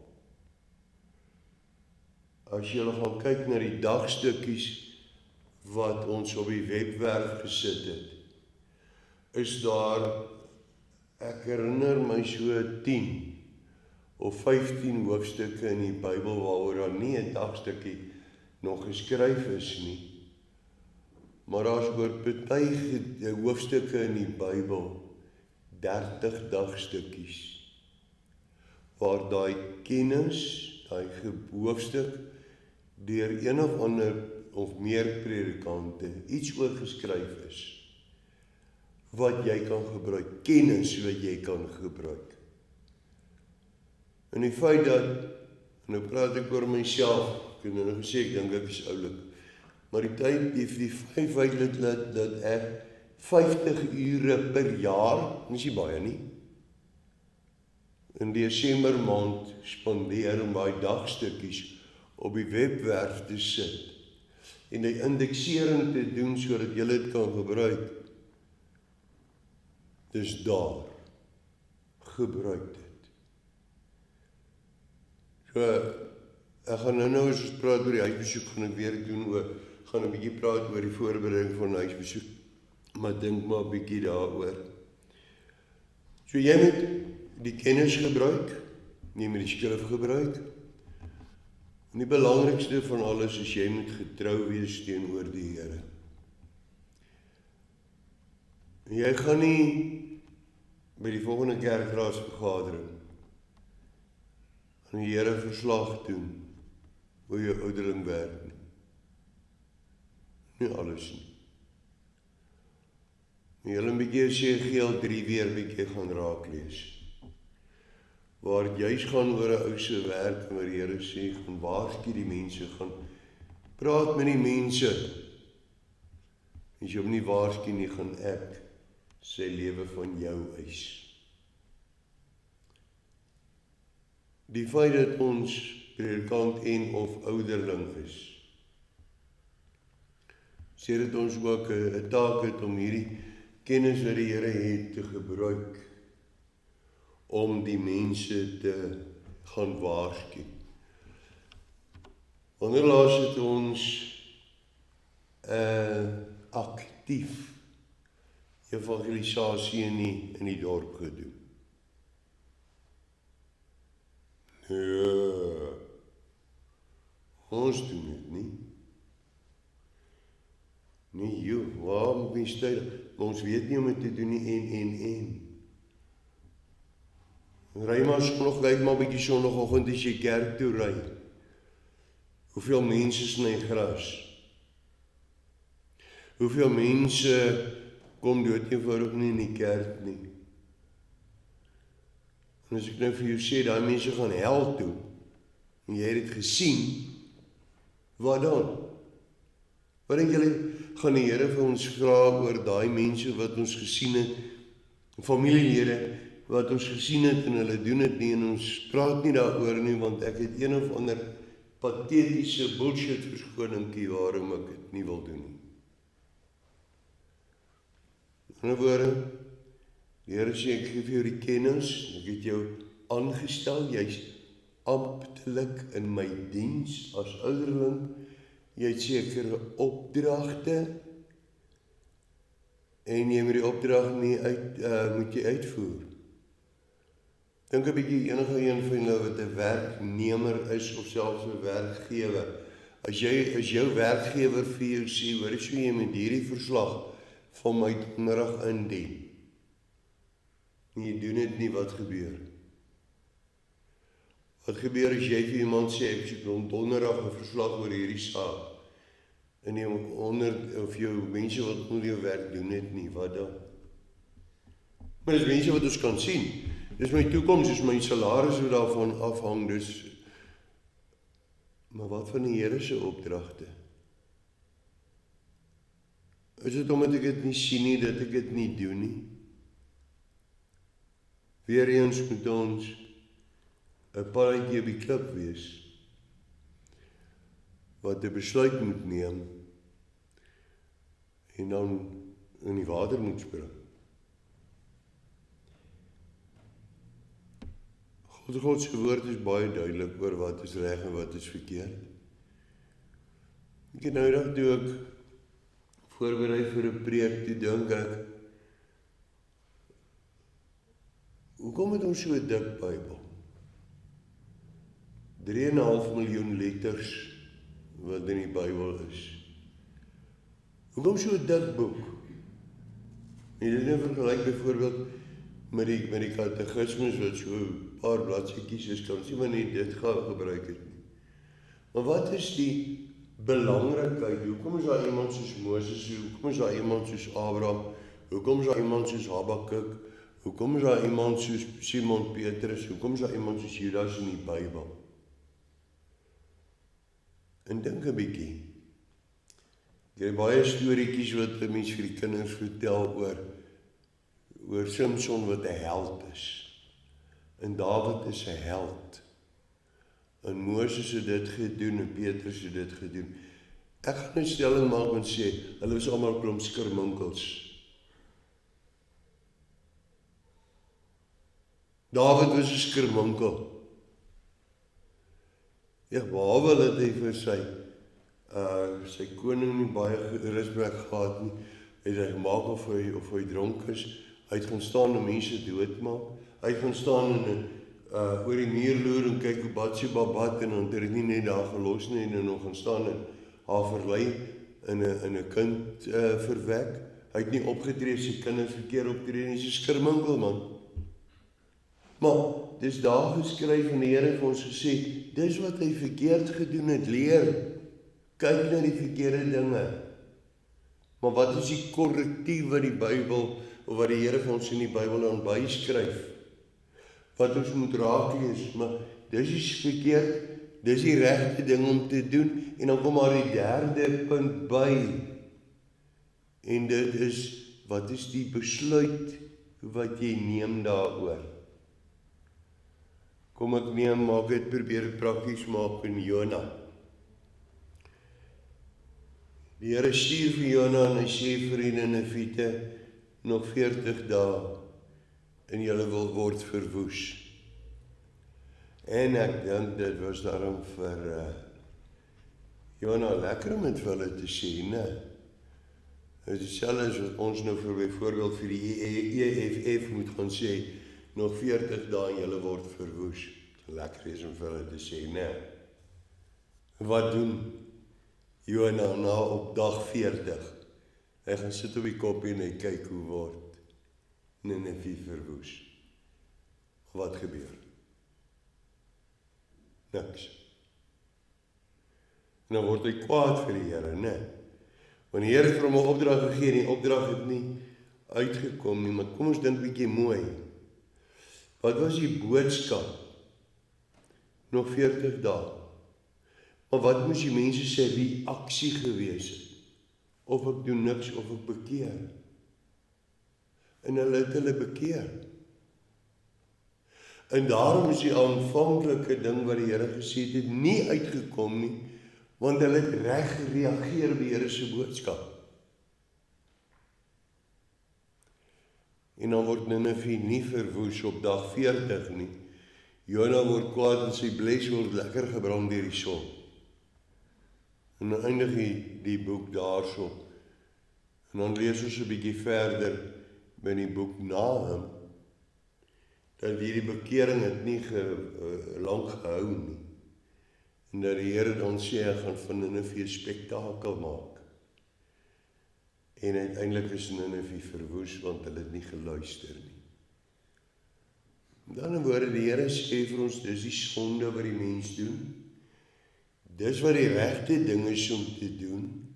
As jy gaan kyk na die dagstukkies wat ons op die webwerf gesit het, is daar, ek herinner my so 10 of 15 hoofstukke in die Bybel waaroor daar nie 'n dagstukkie nog geskryf is nie. Maar daar's oor baie hoofstukke in die Bybel 30 dagstukkies waar daai kennis, daai hoofstuk deur een of ander of meer predikante iets oor geskryf is wat jy kan gebruik, kennis wat jy kan gebruik. En die feit dat, nou praat ek oor myself, ek het gesê, ek dink ek is oulik, maar die feit dat ek 50 ure per jaar, dis nie baie nie, in Desember maand spandeer om daai dagstukkies op die webwerf te sit en die indeksering te doen sodat jy dit kan gebruik. Dis daar. Gebruik dit. So, ek gaan nou as ons praat oor die huisbesoek, gaan ek weer doen gaan 'n bietjie praat oor die voorbereiding van huisbesoek, maar dink maar 'n bietjie daaroor. So jy moet die kennis gebruik, jy moet die skrif gebruik. En die belangrikste van alles is jy moet getrou wees teenoor die Here. En jy gaan nie by die volgende kerkraadsvergadering aan die Here verslag doen oor jou ouderling werk nie. Nie alles nie. En jy 'n bietjie Esegiel 3 weer bietjie gaan raak lees. Waar het juis gaan oor 'n ou se werk en waar die Here sê, gaan waarsku die mense, gaan praat met die mense. As jy hom nie waarsku nie, gaan ek sy lewe van jou eis. Die feit dat ons predikant en of ouderling is, sê dit ons ook 'n taak het om hierdie kennis wat die Here het te gebruik om die mense te gaan waarsku. Wanneer laas het ons aktief evangelisasie in die dorp gedoen? Ja, ons doen dit nie. Nee, joh, waar moet ons stay? Ons weet nie om dit te doen nie Ry maar nog kyk maar 'n bietjie sonoggend as jy kerk toe ry. Hoeveel mense sny gras? Hoeveel mense kom dood eenvoudig nie in die kerk nie? En as ek nou vir jou sê, daai mense gaan hel toe, en jy het dit gesien, wat dan? Wat dink julle, gaan die Here vir ons vra oor daai mense wat ons gesien het, familielede, wat ons gesien het en hulle doen dit nie, en ons praat nie daaroor nie, want ek het een of ander patetiese bullshit verskoningkie waarom ek dit nie wil doen nie. In 'n woorde, die Here sê, ek gee vir jou die kennis, ek het jou aangestel, jy's amptelik in my diens as ouderling, jy het sekere opdragte, en jy moet die opdrag nie moet jy uitvoer. Dink 'n bietjie enige een van julle wat 'n werknemer is of selfs 'n werkgewer. As jou werkgewer vir jou sê, hoor so jy met hierdie verslag van my middag indien. En jy doen dit nie, wat gebeur? Wat gebeur as jy vir iemand sê, ek soek donderdag 'n verslag oor hierdie saak? En jy 100 of jou mense wat moet jou werk doen dit nie, wat dan? Maar dis mense wat ons kan sien. Dis my toekoms, dis my salaris wat daarvan afhang, dus. Maar wat van die Here se opdragte? Is dit omdat ek dit nie sien nie, dat ek dit nie doen nie? Weereens moet ons 'n paadjie op die klip wees, wat 'n besluit moet neem, en dan in die water moet spring. God se woord is baie duidelik oor wat is reg en wat is verkeerd. Ek het nou dag toe ek voorberei vir 'n preek, toe dink ek, hoekom het ons so 'n dik Bybel? 3,5 miljoen letters wat in die Bybel is. Hoekom so 'n dik boek? En dit nou vergelyk byvoorbeeld met die katekismes wat so 'n paar bladsytjies is, kan sien maar nie dit gaan gebruik het nie. Maar wat is die belangrikheid? Hoekom is daar iemand soos Moses? Hoekom is daar iemand soos Abraham? Hoekom is daar iemand soos Habakuk? Hoekom is daar iemand soos Simon Petrus? Hoekom is daar iemand soos Judas in die Bybel? En dink 'n bietjie. Jy het baie storieetjies wat 'n mens vir die kinders vertel oor Samson wat 'n held is. En Dawid is 'n held. En Moses het dit gedoen en Petrus het dit gedoen. Ek gaan 'n stelling maak en sê, hulle was almal klomp skirminkels. Dawid was 'n skirminkel. Ja, behalwe dat hy vir sy koning nie baie respek gehad nie, het hy gemaak of hy dronk is, hy het gaan staan en mense doodmaak, hy het gaan staan en oor die muur loer en kyk hoe Batsheba bad en dan het hy nie net daar gelos nie en nog gaan staan en haar verlei in 'n kind verwek. Hy het nie opgetree sy kinders verkeerd optree nie, hy's 'n skirminkel man. Maar dis daar geskryf en die Here het vir ons gesê, dis wat hy verkeerd gedoen het, leer. Kyk na die verkeerde dinge. Maar wat is die korrektief wat die Bybel, of wat die Here vir ons in die Bybel aan byskryf? Wat ons moet raak lees, maar dis is verkeerd, dis die regte ding om te doen, en dan kom maar die derde punt by. En dit is, wat is die besluit wat jy neem daaroor? Kom ek maak dit, probeer dit prakties maak in Jona. Die Here stuur vir Jona en hy sê vir die Nineviete, nog 40 dae en julle wil word verwoes. En ek dink dit was daarom vir Jona lekker om dit vir hulle te sê, né? Dit is dieselfde as wat ons nou vir byvoorbeeld vir die EFF moet gaan sê, nog 40 dae en julle word verwoes. Lekker is om vir hulle te sê, né? Wat doen Jona na op dag 40? Hy gaan sit op die koppie en hy kyk hoe word Ninive verwoes. Wat gebeur? Niks. En dan word hy kwaad vir die Here, né? Want die Here het vir hom 'n opdrag gegee en die opdrag het nie uitgekom nie, maar kom ons dink bietjie mooi. Wat was die boodskap? Nog 40 dae. Maar wat moes die mense se reaksie gewees het? Of ek doen niks of ek bekeer. En hulle het hulle bekeer. En daarom is die aanvanklike ding wat die Here gesê het nie uitgekom nie, want hulle het reg gereageer op die Here se boodskap. En dan word Ninive nie verwoes op dag 40 nie. Jona word kwaad en sy bles word lekker gebrand deur die son. En dan eindig die boek daarso. En dan lees ons 'n bietjie verder by die boek Nahum, dat hierdie bekering het nie lank gehou nie. En dat die Here dan sê, hy gaan van Ninive spektakel maak. En uiteindelik is Ninive verwoes, want hulle het nie geluister nie. Met ander woorde, die Here sê vir ons, dis die sonde wat die mens doen. Dis wat die regte ding is om te doen.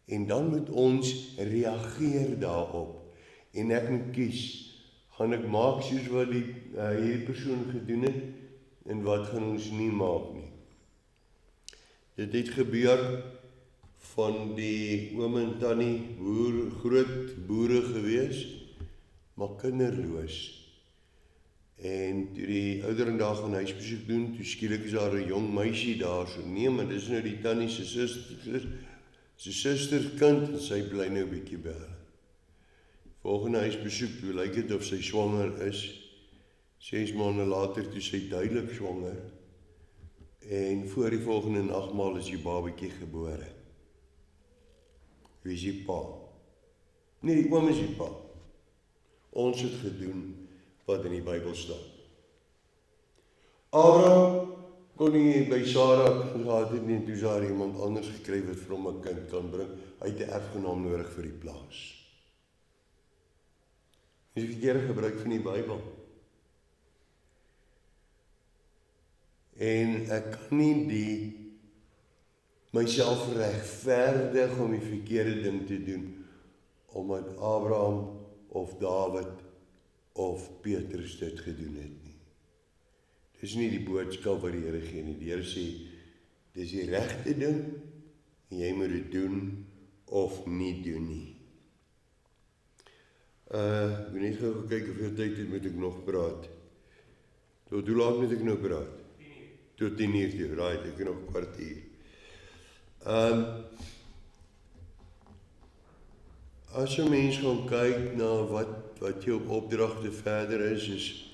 En dan moet ons reageer daarop. En ek moet kies, gaan ek maak soos wat hierdie persoon gedoen het, en wat gaan ons nie maak nie. Dit het gebeur van die oom en tannie, groot boere gewees, maar kinderloos. En toe die ouderen daar gaan huisbesoek doen, toe skielik is daar 'n jong meisie daar, so nee, maar dis nou die tannie se susterkind, en sy bly nou 'n bietjie by hulle. Volgende huisbesoek, toe lyk dit of sy swanger is, 6 maande later, toe sy duidelik swanger, en voor die volgende nagmaal is die babatjie gebore. Wie is die pa? Nee, die oom is die pa. Ons het gedoen wat in die Bybel staan. Abraham kon nie by Sarah gehad het nie, toe is daar iemand anders gekry wat vir hom 'n kind kan bring. Hy het 'n erfgenaam nodig vir die plaas. Dis die verkeerde gebruik van die Bybel. En ek kan nie myself regverdig om die verkeerde ding te doen, omdat Abraham of Dawid of Petrus dit gedoen het nie. Dis nie die boodskap wat die Here gee nie. Die Here sê, dis die regte ding, en jy moet dit doen, of nie doen nie. Ek moet net gou kyk hoeveel tyd moet ek nog praat. Tot hoe laat moet ek nou praat? 10 uur. Tot 10 uur toe, right, ek het nog 'n kwartier. As jy mens gaan kyk na wat jou opdragte verder is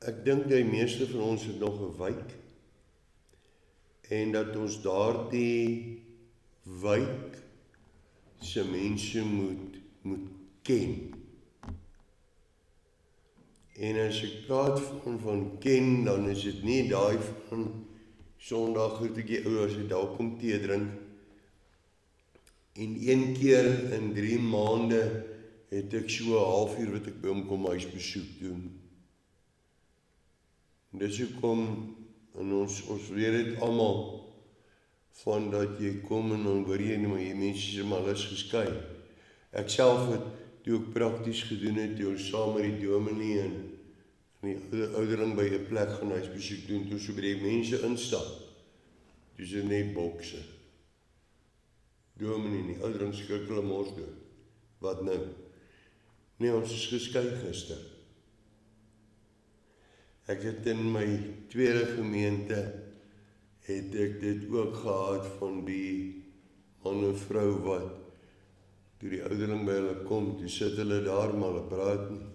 ek dink die meeste van ons het nog 'n wijk en dat ons daardie wijk se mense moet ken. En as ek praat van ken, dan is dit nie daai van Sondag goedetjie ou as jy daar kom tee drink. En een keer in 3 maande het ek so 'n halfuur wat ek by hom kom huisbesoek doen. En dis hoekom en ons weet dit almal van dat jy kom en dan hoor jy maar jy mense se maar is geskei. Ek self het toe ek prakties gedoen het, toe ons saam met die dominee en die ouderling by 'n plek gaan huisbesoek doen, toe so by die mense instap. Dis net bokse. Dominee nie, ouderling skrik hulle mors dood. Wat nou? Nee, ons is geskei gister. Ek het in my tweede gemeente het ek dit ook gehad van die man en vrou wat toe die ouderling by hulle kom, toe sit hulle daar maar hulle praat nie.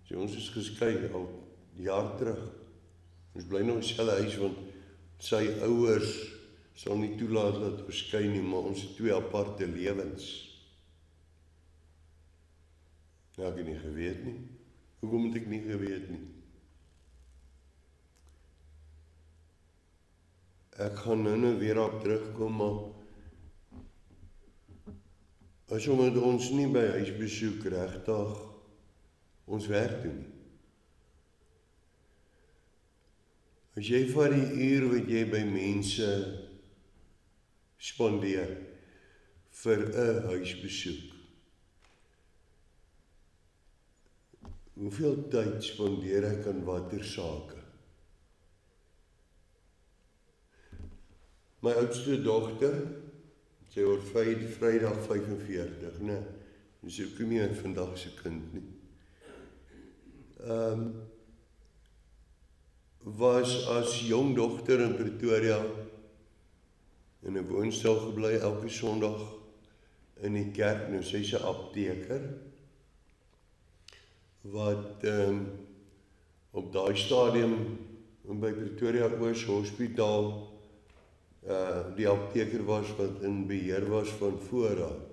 So ons is geskei al jaar terug. Ons bly nog in dieselfde huis want sy ouers sal nie toelaat dat ons skei nie, maar ons het 2 aparte lewens. Ja, ek het nie geweet nie. Hoekom het ek nie geweet nie? Ek gaan nou weer op terugkom, maar as omdat ons nie by huisbesoek regtig ons werk doen nie. As jy van die uur wat jy by mense spandeer vir 'n huisbesoek, hoeveel tyd spandeer ek aan watter sake? My oudste dogter, sy word Vrydag 45, né? Dis ook nie meer vandag se kind nie. Was as jong dogter in Pretoria in 'n woonstel gebly elke Sondag in die kerk. Nou sy's 'n apteker wat op daai stadium by Pretoria Oos Hospitaal die apteker was wat in beheer was van voorraad.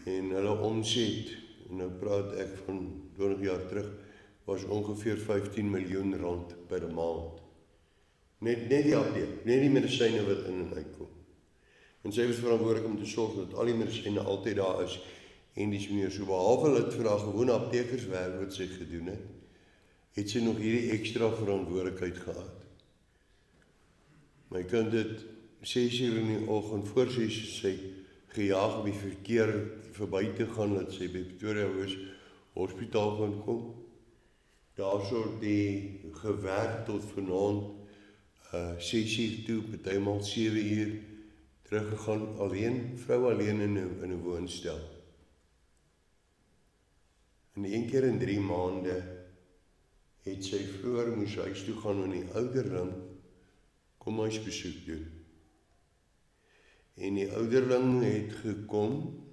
En hulle omset, en nou praat ek van 20 jaar terug, was ongeveer 15 miljoen rand per maand. Net die apteek, net die medisyne wat in en uitkom. En sy was verantwoordelik om te sorg dat al die medisyne altyd daar is en dis meer so behalwe hulle het vir haar gewone aptekerswerk wat sy gedoen het sy nog hierdie ekstra verantwoordelikheid gehad. My kind het 6 uur in die oggend voor sy gejaag om die verkeer verby te gaan dat sy by Pretoria Oos Hospitaal kan kom. Daarso die gewerk tot vanaand 6 uur toe, partymal 7 uur teruggegaan alleen, vrou alleen in 'n woonstel. En 1 keer in 3 maande het sy vroeër moes huis toe gaan in die ouderling kom huisbesoek doen. En die ouderling het gekom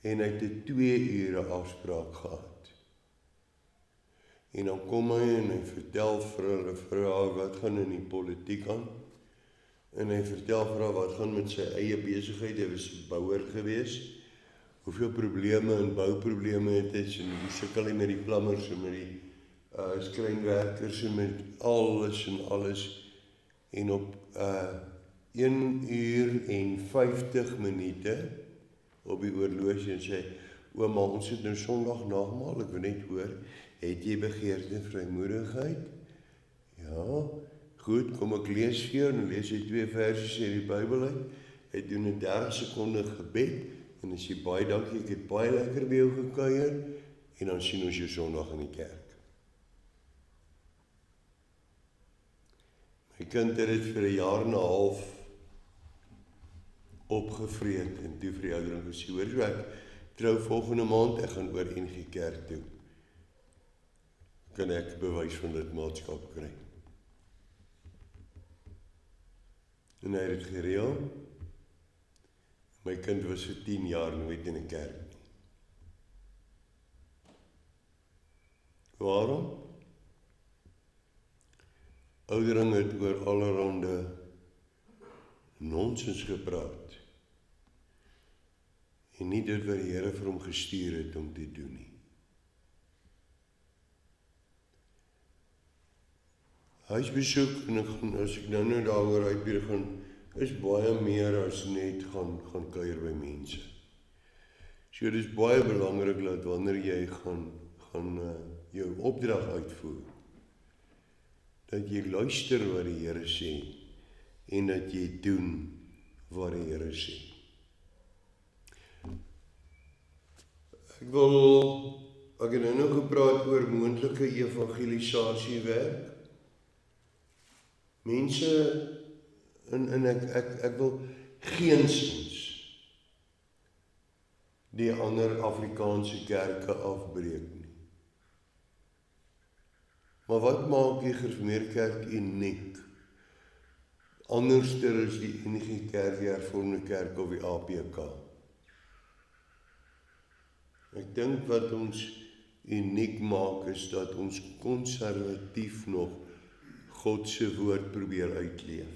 en hy het 'n 2 ure afspraak gehad. En dan kom hy en hy vertel vir haar wat gaan in die politiek aan. En hy vertel vir haar wat gaan met sy eie besigheid. Hy was 'n bouer gewees. Hoeveel probleme en bouprobleme het hy en hoe sukkel hy met die plammers en met die skrynwerkers en met alles. En op 1 uur en 50 minute op die oorlosie en sê, ouma, ons het nou Sondag nagmaal, ek wil net hoor, het jy begeerte vrymoedigheid? Ja, goed, kom ek lees vir jou, en lees jy 2 versies uit die Bybel uit, hy doen 'n 30 sekonde gebed, en dan sê baie dankie, ek het baie lekker by jou gekuier, en dan sien ons jou Sondag in die kerk. My kind het dit vir 1 jaar en 'n half opgevreed en toe vir die oudering gesê, hoor so ek trou volgende maand, ek gaan oor NG Kerk toe. Kan ek bewys van lidmaatskap kry? En hy het dit gereël. My kind was vir 10 jaar nooit in 'n kerk nie. Waarom? Oudering het oor allerhande nonsens gepraat. En nie dit wat die Here vir hom gestuur het om te doen nie. Huisbesoek, en as ek nou daaroor uitbeer gaan, is baie meer as net gaan kuier by mense. So dit is baie belangrik dat wanneer jy gaan jou opdrag uitvoer, dat jy luister wat die Here sê, en dat jy doen wat die Here sê. Ek het nou gepraat oor moontlike evangelisasiewerk. Mense, en ek wil geensins die ander Afrikaanse kerke afbreek nie. Maar wat maak die Gereformeerde Kerk uniek? Anderster is die NG Kerk, die Hervormde Kerk of die APK. Ek dink wat ons uniek maak is dat ons konservatief nog God se woord probeer uitleef.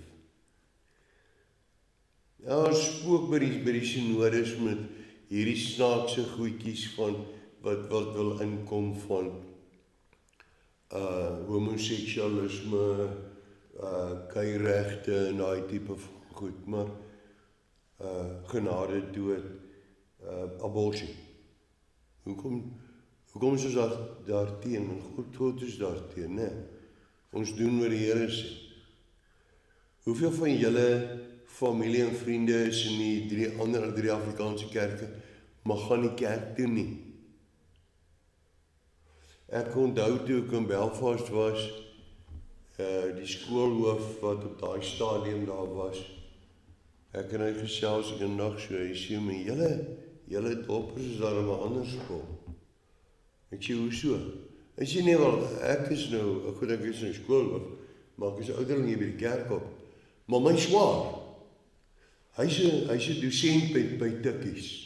Ja, spook by die synodes met hierdie snaakse goedjies van wat wil inkom van homoseksualisme, kuierregte en daai tipe van goed, maar genade dood, abortion. Hoekom is ons daarteen? Want God is daarteen, né? Ons doen wat die Here sê. Hoeveel van julle familie en vriende is in die drie Afrikaanse kerke, maar gaan nie kerk toe nie? Ek onthou toe ek in Belfast was, die skoolhoof wat op daai stadium daar was, ek en hy gesels eendag so, hy sê my, julle doppers is daar in 'n ander skool. Ek sê, hoeso? Hy sê, nee wel, ek is nou skoolhoof, maar ek is ouderling hier by die kerk op. Maar my swaar, hy's 'n dosent by Tikkies.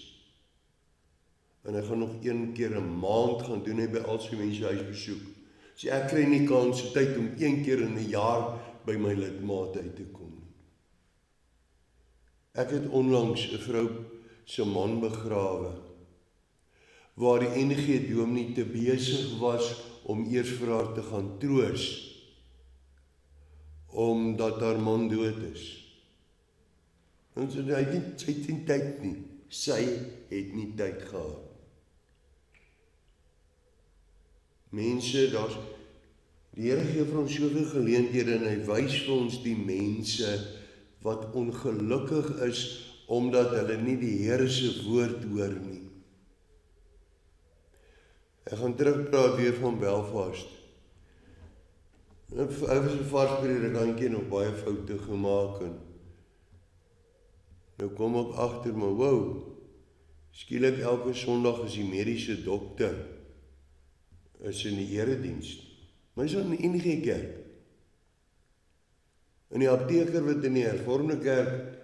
En hy gaan nog 1 keer 'n maand gaan doen hy by al sy mense huisbesoek. So ek kry nie kans tyd om 1 keer in 'n jaar by my lidmaat uit te kom. Ek het onlangs 'n vrou se man begrawe, waar die NG dominee te besig was om eers vir haar te gaan troos, omdat haar man dood is. En sy het nie tyd nie. Sy het nie tyd gehad. Mense, die Here gee vir ons soveel geleenthede en hy wys vir ons die mense wat ongelukkig is omdat hulle nie die Here se woord hoor nie. Ek gaan terugpraat weer van Belfast. Hy was 'n varspredikantie nog baie foute gemaak en nou kom ek agter my, wow, skielik elke Sondag is die mediese dokter is in die erediens. Maar hy's in die NG Kerk. En die apteker wat in die Hervormde Kerk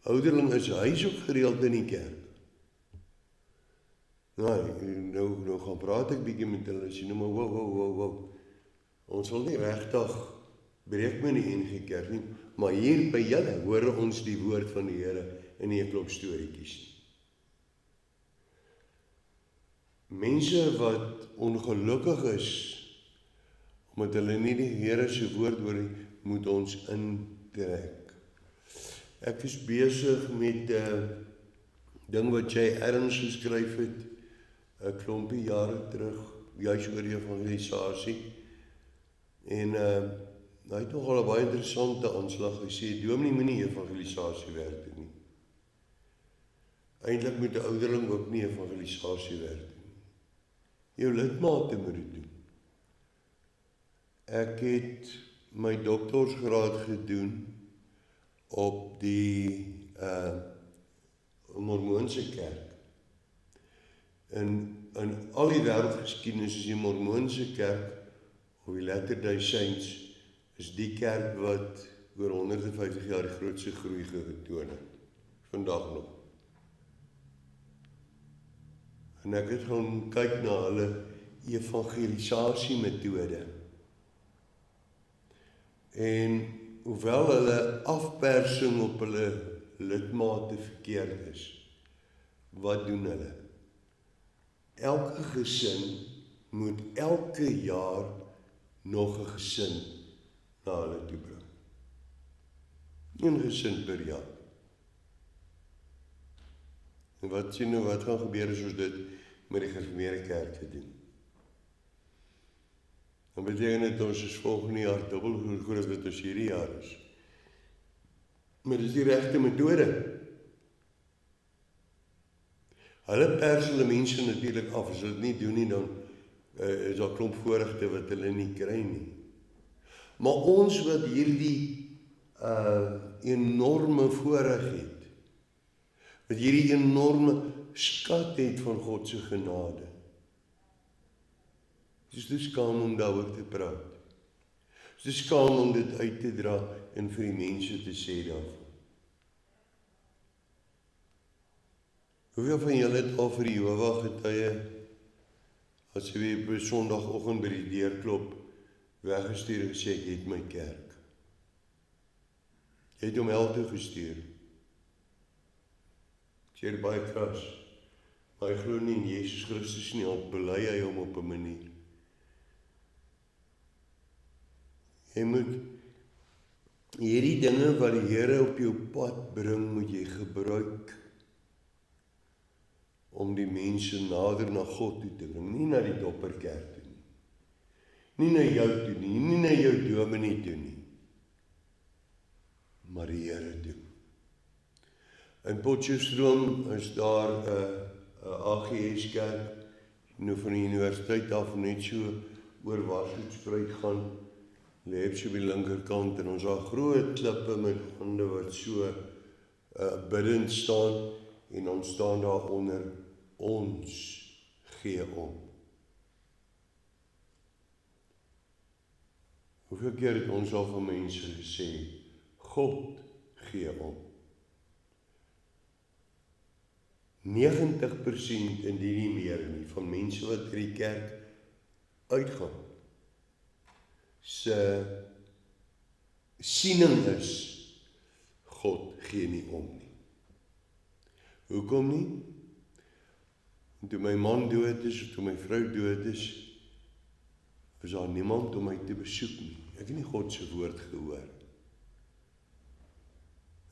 ouderling is, hy is ook gereeld in die kerk. Nou gaan praat ek bietjie met hulle, sê nou maar, wow. Ons wil nie regtig breek met die NG Kerk nie, maar hier by julle hoor ons die woord van die Here en nie 'n klomp storieetjies nie. Mense wat ongelukkig is, omdat hulle nie die Here se woord hoor nie, moet ons intrek. Ek is besig met ding wat J. Adams geskryf het, 'n klompie jare terug, juis oor die evangelisasie. En hy het nogal 'n baie interessante aanslag. Hy sê, dominee moet nie evangelisasie werk doen nie. Eintlik moet 'n ouderling ook nie evangelisasie werk doen nie. Jou lidmate moet dit doen. Ek het my doktorsgraad gedoen op die Mormoonse kerk. In al die wêreldgeskiedenis is die Mormoonse kerk, of die Latter-day Saints, is die kerk wat oor 150 jaar die grootste groei getoon het. Vandag nog. En ek het gaan kyk na hulle evangelisasie metode. En hoewel hulle afpersing op hulle lidmate verkeerd is, wat doen hulle? Elke gesin moet elke jaar nog 'n gesin na hulle toe bring. 1 gesin per jaar. En wat gaan gebeur as ons dit met die gereformeerde kerk te doen? Dan beteken dit ons is volgende jaar dubbel so groot as wat ons hierdie jaar is. Maar dis die regte metode. Hulle pers hulle mense natuurlik af. As hulle dit nie doen nie, dan is daar klomp voorregte wat hulle nie kry nie. Maar ons wat hierdie enorme voorreg het, wat hierdie enorme skat het van God se genade, dis te skaam om daaroor te praat. Dis te skaam om dit uit te dra en vir die mense te sê daarvan. Hoeveel van julle het al vir die Jehova getuie, as jy weer op 'n Sondagoggend by die deur klop, weggestuur en gesê, ek het my kerk. Jy het hom hel toe gestuur. Seer baie kras, maar hy glo nie in Jesus Christus nie, al bely hy hom op 'n manier. Jy moet hierdie dinge wat die Here op jou pad bring, moet jy gebruik om die mense nader na God toe te bring, nie na die dopperkerk toe nie. Nie na jou toe nie, nie na jou dominee toe nie, maar die Here toe. In Potchefstroom is daar 'n AGS kerk, nou van die universiteit af net so oor Waarshoedspruit gaan, lê op so by die linkerkant en ons daar groot klippe met hande wat so biddend staan en ons staan daar onder, ons gee om. Hoeveel keer het ons al van mense gesê, God gee om? 90% en die nie meer nie, van mense wat uit die kerk uitgaan, se siening is, God gee nie om nie. Hoekom nie? Toe my man dood is, of toe my vrou dood is daar niemand om my te besoek nie. Ek het nie God se woord gehoor.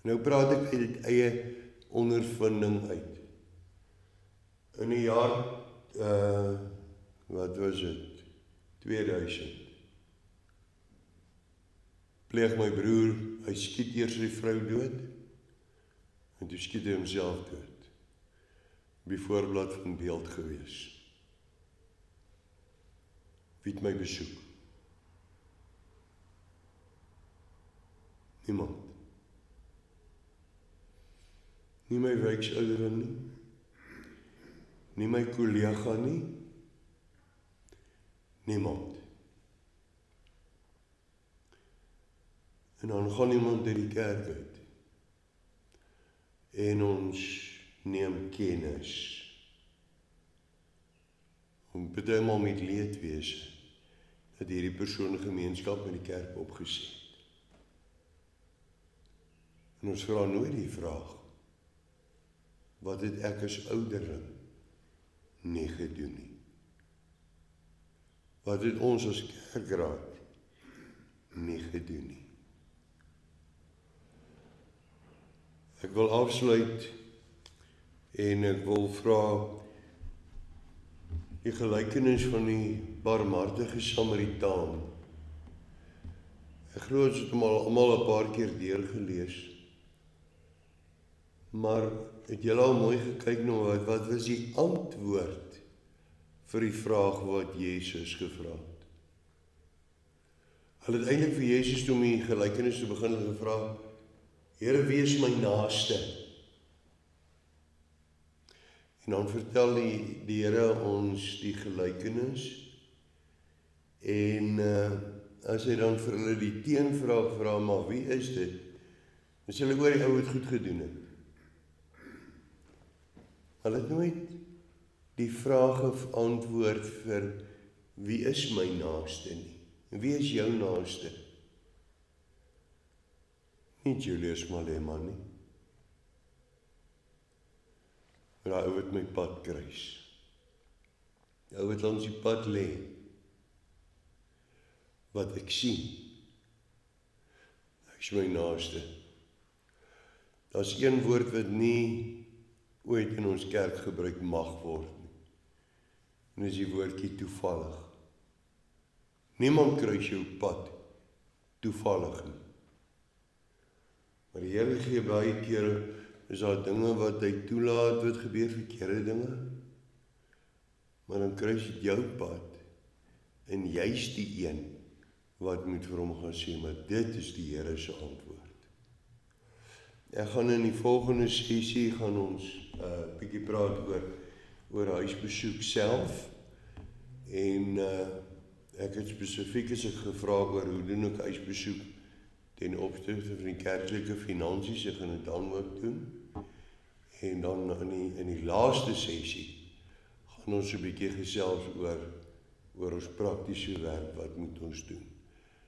Nou praat ek uit dit eie ondervinding uit. In die jaar, wat was dit? 2000. Pleeg my broer, hy skiet eers sy vrou dood, en toe skiet hy homself dood. Op die voorblad van Beeld gewees. Wie het my besoek? Niemand. Nie my wijkouderin nie, nie my kollega nie, niemand. En dan gaan iemand uit die kerk uit, en ons neem kennis, om partymal met leedwese, dat hierdie persoon gemeenskap met die kerk opgeset. En ons vra nooit die vraag, wat het ek as ouderling nie gedoen nie? Wat het ons as kerkraad nie gedoen nie? Ek wil afsluit en ek wil vra die gelykenis van die barmhartige Samaritaan. Ek glo ons het hom almal 'n paar keer deurgelees. Maar het julle al mooi gekyk na wat was die antwoord vir die vraag wat Jesus gevra het? Hulle het eintlik vir Jesus toe om die gelykenis te begin gevra, Here, wie is my naaste? En dan vertel die Here ons die gelykenis. En as hy dan vir hulle die teenvraag vra, maar wie is dit? Dan sê hulle oor die ou het goed gedoen het. Hulle het nooit die vraag geantwoord vir wie is my naaste nie? Wie is jou naaste? Nie Julius Malema nie. Maar daai ou wat my pad kruis. Die ou wat langs die pad lê. Wat ek sien. Hy is my naaste. Daar's een woord wat nie ooit in ons kerk gebruik mag word nie. En dis die woordjie toevallig. Niemand kruis jou pad toevallig nie. Maar die Here gee baie kere, is daar dinge wat hy toelaat, wat gebeur, verkeerde dinge. Maar dan kruis dit jou pad, en jy's die een wat moet vir hom gaan sê, maar dit is die Here se antwoord. Ek gaan in die volgende sessie gaan ons bietjie praat oor huisbesoek self, en ek het spesifiek as ek gevra oor hoe doen ek huisbesoek ten opsigte van die kerklike finansies, ek gaan dit dan ook doen. En dan in die laaste sessie gaan ons 'n bietjie gesels oor ons praktiese werk, wat moet ons doen.